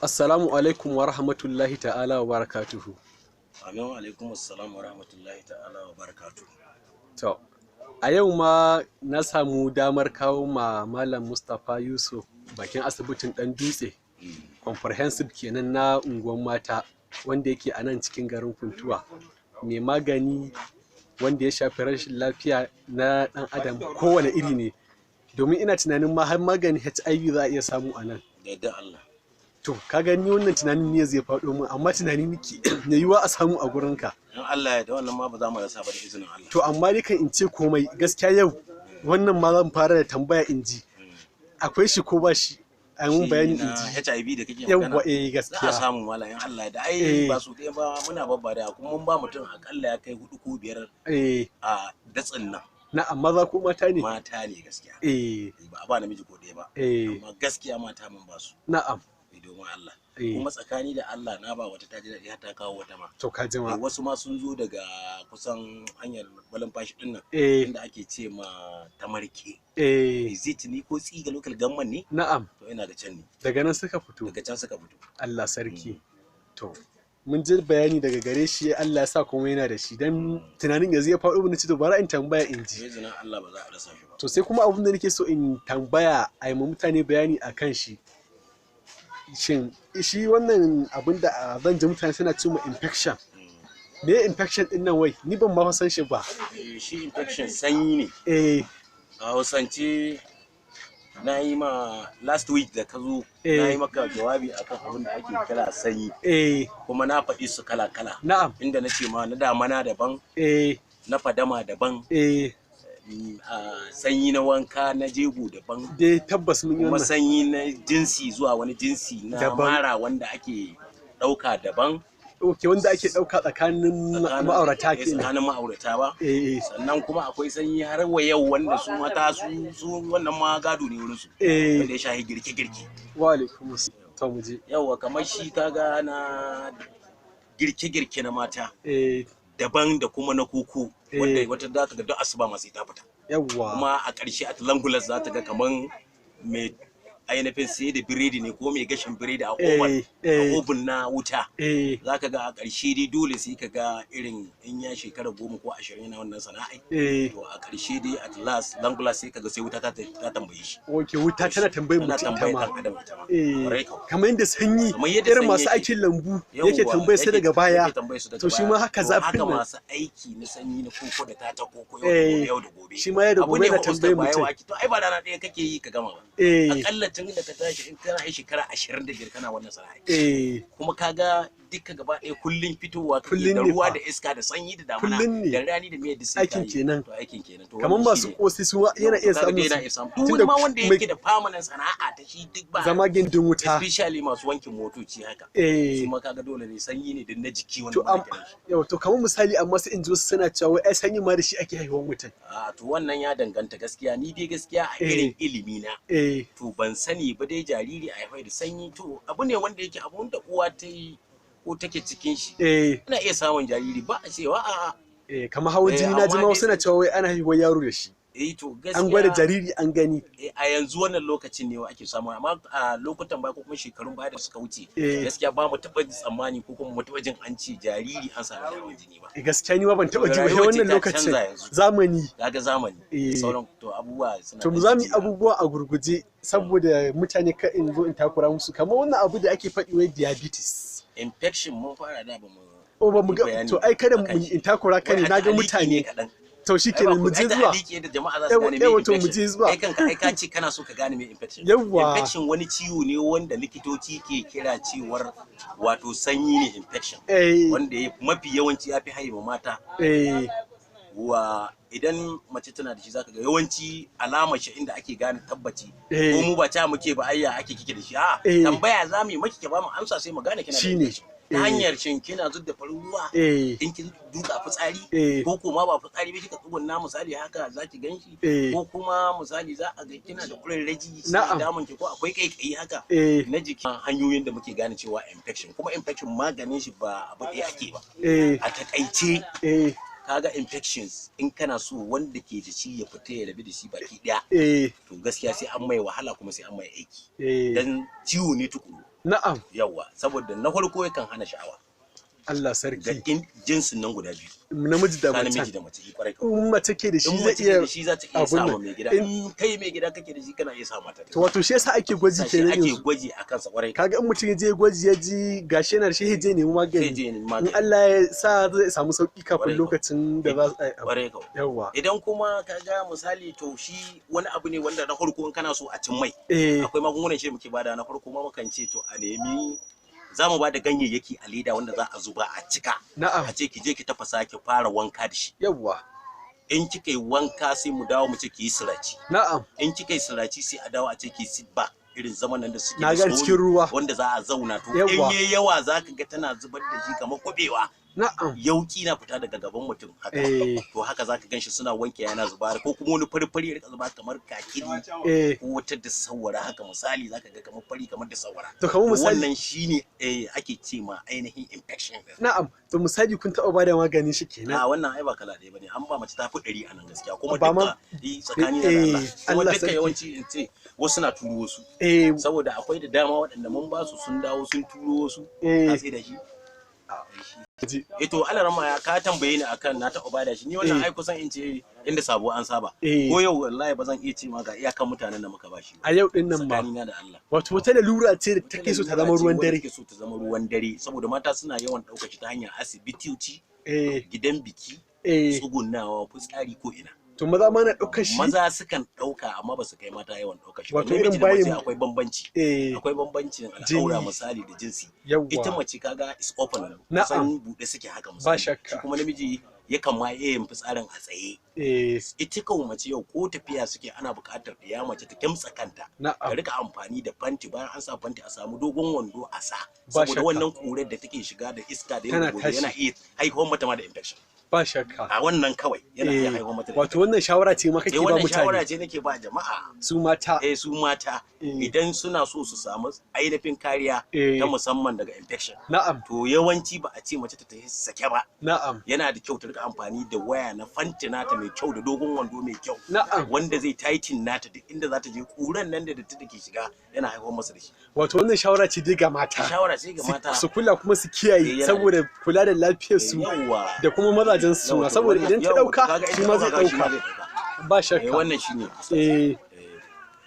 Assalamu alaikum wa rahmatullahi ta'ala wa barakatuhu. Amin wa alaikum assalam wa rahmatullahi ta'ala wa barakatuhu. To, a yau ma na samu damar kawo ma Malam Mustapha Yusuf bakin asibitin ɗan dutse, comprehensive kenan na unguwan mata wanda yake a nan cikin garin Funtuwa. Mai magani wanda ya shafi rashin lafiya na ɗan adam kowane iri ne. Domin ina tunanin ma har magani HIV za a iya samu a nan. Da yadda Allah. To, ka gani wannan tunanin ne zai faɗo min, amma tunani nake ya yiwa a samu a gurinka. In Allah ya da wannan ma ba za mu rasa ba da izinin Allah. To, amma dai kan in ce komai gaskiya yau wannan ma zan fara da tambaya in ji. Akwai shi ko ba shi? A mun bayani in ji. HIV da kake magana. Yawwa gaskiya. Za a samu malam in Allah da ai ba su ɗaya ba muna babbada kuma mun ba mutum akalla ya kai 4 ko 5 a datsin nan. Na'am, maza ko mata ne? Mata ne gaskiya. Ba a ba namiji ko ɗaya ba. Amma gaskiya mata mun ba su. Na'am. Domin Allah. Kuma tsakani da Allah na ba wata ta ji daɗi har ta kawo wata ma. To ka ji ma. Wasu ma sun zo daga kusan hanyar Balamfashi din nan inda ake ce ma Tamarke. Visit ni ko tsiga local government ne? Na'am. To ina da can ne. Daga nan suka fito. Daga can suka fito. Allah sarki. To mun ji bayani daga gare shi, Allah ya sa kuma yana da shi dan tunanin yanzu ya faɗo mun ci to bara in tambaya in ji. Yanzu Allah ba za a rasa shi ba. To sai kuma abin da nake so in tambaya a yi mutane bayani akan shi. Shin shi wannan abin da zan ji mutane suna cewa infection, me infection din nan wai ni ban ma san shi ba. Shi infection sanyi ne. A Hausance na yi ma last week da ka zo na yi maka jawabi akan abin da ake kira sanyi. Kuma na faɗi su kala kala. Na'am. Inda na ce ma na damana daban, na fadama daban, sanyi na wanka na jego daban, dai tabbas mun yi kuma wannan. sanyi na jinsi zuwa wani jinsi na mara wanda ake ɗauka daban. Okay, wanda ake ɗauka tsakanin ma'aurata kenan. Tsakanin ma'aurata ba. Sannan kuma akwai sanyi har wa yau wanda su mata su wannan ma gado ne wurin su. Wanda ya shahi girke-girke. Wa alaikum assalam. To mu je. Yawwa kamar shi kaga na girke-girke na mata. Daban da kuma na koko wanda wata za ta ga duk asuba masu ta fita. Yawwa. Kuma a ƙarshe a Langulas za ta ga kaman mai ainihin sai da biredi ne ko mai gashin biredi a oven na wuta. Za ka ga a ƙarshe dai dole sai ka ga irin in ya shekara 10 ko 20 yana wannan sana'a. To a ƙarshe dai at last Langulas sai ka ga sai wuta ta tambaye shi. Okay, wuta tana tambayar mutum ta ma. Kamar yadda sanyi irin masu aikin lambu yake tambayar su daga baya. To shi ma haka zafin nan. Haka masu aiki na sanyi na koko da ta koko yau da gobe. Shi ma yau da gobe na tambayar mutum. To ai ba rana ɗaya kake yi ka gama ba. Akalla tun da ka tashi in kana yi shekara 25 kana wannan sana'a. Kuma kaga duka gaba ɗaya kullun fitowa kake da ruwa da iska da sanyi da damuna da rani da miyar da sai aikin kenan. To aikin kenan. To kamar masu kosi su yana iya samu duk wani ma wanda yake da permanent sana'a ta shi duk ba zama gindin wuta, especially masu wankin motoci haka. Su ma kaga dole ne sanyi ne din na jiki to wannan. To kamar misali amma sai in ji wasu suna cewa ai sanyi ma da shi ake haihuwar mutum. To wannan ya danganta gaskiya, ni dai gaskiya a irin ilimi na to ban sani ba dai jariri a haifai da sanyi to abu ne wanda yake abun da uwa ta yi ko take cikin shi ana iya samun jariri ba a cewa a'a. Kamar hawan jini na ji ma wasu na cewa wai ana haihuwar yaro da shi. To gaskiya an gwada jariri an gani. A yanzu wannan lokacin ne ake samu, amma a lokutan baya ko kuma shekarun baya da suka wuce gaskiya ba mu taɓa tsammani ko kuma mu taɓa jin an ce jariri an samu hawan jini ba. Gaskiya ni ma ban taɓa ji ba wannan lokacin zamani. Kaga zamani. Sauran to abubuwa suna. To mu za mu yi abubuwa a gurguje saboda mutane ka in zo in takura musu, kamar wannan abu da ake faɗi wai diabetes. Infection mun fara da ba mu. Ba mu ga to ai kada mu in takura kane na ga mutane. To shi kenan mu je zuwa. Yawa to mu je zuwa. Kai kanka ai ka ce kana so ka gane me infection. Yawwa. Infection wani ciwo ne wanda likitoci ke kira cewar wato sanyi ne infection. Wanda mafi yawanci ya fi haihuwa mata. Wa idan mace tana da shi zaka ga yawanci alamar shi inda ake gane tabbaci ko mu ba ta muke ba ayya ake kike da shi tambaya za mu yi maki ke ba mu amsa sai mu gane kina da shi ta hanyar shin kina zudda farin ruwa in kin duka fitsari ko kuma ba fitsari ba kika tsugunna misali haka zaki ganshi ko kuma misali za a ga kina da kurarraji sai damun ki ko akwai kaikayi haka na jiki. Hanyoyin da muke gane cewa infection, kuma infection maganin shi ba abu ɗaya ake ba a takaice. Kaga infections in kana so wanda ke da shi ya fita ya rabu da shi baki daya to gaskiya sai an mai wahala kuma sai an mai aiki dan ciwo ne tukuru Na'am. Yawa, saboda na farko yakan hana sha'awa. Allah Da sarki. jinsin nan guda biyu. Namiji da Namiji mace. da mace kwarai. In mace ke da shi In zai mace ke iya da shi za ta iya samun mai gida. In kai mai gida kake da shi kana iya sa mata. to wato shi yasa ake gwaji Shi kenan ake yanzu. gwaji a kansa kwarai. Kaga in mutum ya je gwaji ya ji gashi yana da shi ya je nemi Sai magani. je ni In magani. Allah ya sa zai samu sauki kafin Kwarai. lokacin da za a Kwarai kawai. yawa. Idan kuma ka ga misali to shi wani abu ne wanda na farko in kana so a cin mai. Eh Akwai magungunan shi muke bada na farko ma mukan ce to a nemi za mu bada ganyayyaki a leda wanda za a zuba a cika. na'am A ce ki je ki tafasa ki fara wanka da shi. yawa. In kika yi wanka sai mu dawo mu ce ki yi siraci. Na'am. In kika yi siraci sai a dawo a ce ki yi sit back irin zaman nan da suke Na da ga cikin ruwa. wanda za a zauna to Yawwa. in yayi yawa zaka ga tana zubar da shi kamar kubewa. Na'am. Yauki na fita daga gaban mutum haka. Eh. To haka zaka ganshi suna wanke yana zuba ko kuma wani fari ya rika zuba kamar kakiri Eh ko wata da sawara haka misali zaka ga kamar fari kamar da sawara. to kamar misali Wannan shine ake ce ma ainihin infection. na'am to misali kun taɓa bada maganin shi kenan. A wannan ai ba kala ɗaya bane an ba mace ta fi 100 a nan gaskiya kuma Ba ma- duka tsakani da Allah kuma Allah duka sarki. yawanci in ce wasu na turo wasu Eh saboda akwai da dama waɗanda mun ba su sun dawo sun turo wasu Eh. ka sai da shi to alarma ya ka tambaye ni akan na taɓa bada shi ni wannan ai kusan in ce inda sabo an saba Eh. ko yau wallahi ba zan iya ce ma ga iyakan mutanen da muka ba shi a yau din nan ba. tsakanina da Allah Wato wata lalura ce da take so ta zama ruwan dare. take so ta zama ruwan dare saboda mata suna yawan ɗaukar shi ta hanyar asibitoci Eh gidan biki eh tsugunnawa fitsari ko ina to maza ma na ɗaukar shi. maza sukan ɗauka amma ba su kai mata yawan ɗauka shi Wato namiji irin da mace bayin- akwai bambanci Eh akwai bambancin Jini. al'aura misali da jinsi Yawwa. ita mace kaga is open Na'am. kusan buɗe suke haka Ba misali shakka. shi kuma namiji yakan ma iya yin fitsarin a tsaye eh ita kan mace yau ko tafiya suke ana buƙatar ya mace ta kimtsa kanta ta na'am rika amfani da fanti bayan an sa fanti a samu dogon wando a sa Ba saboda shakka. wannan ƙurar da take shiga da iska da Tana yin gobe tashi. yana iya haihuwar mata ma da infection ba shakka. a wannan kawai yana iya Eh haihuwar mata da wato wannan shawara ce ma kake ba wannan shawara mutane ce nake ba jama'a su mata. su mata Eh. idan suna so su samu ainihin kariya Eh. ta musamman daga infection Na'am to yawanci ba a ce mace ta tafi sake ba na'am yana da kyau ta rika amfani da waya na fanti nata mai kyau da dogon wando mai kyau na'am. wanda zai tighten nata duk inda za ta je kuran nan da datti da ke shiga yana haifar masa da shi Wato wannan shawara ce dai ga mata. shawara ce ga mata Su kula kuma su kiyaye yana- saboda kula da lafiyar su yawa da kuma mazajen su Yawa, to saboda wannan- idan ta yawa, dauka kaga shi ita ma zai kaga shi ma dauka zai dauka. ba shakka. wannan shine Eh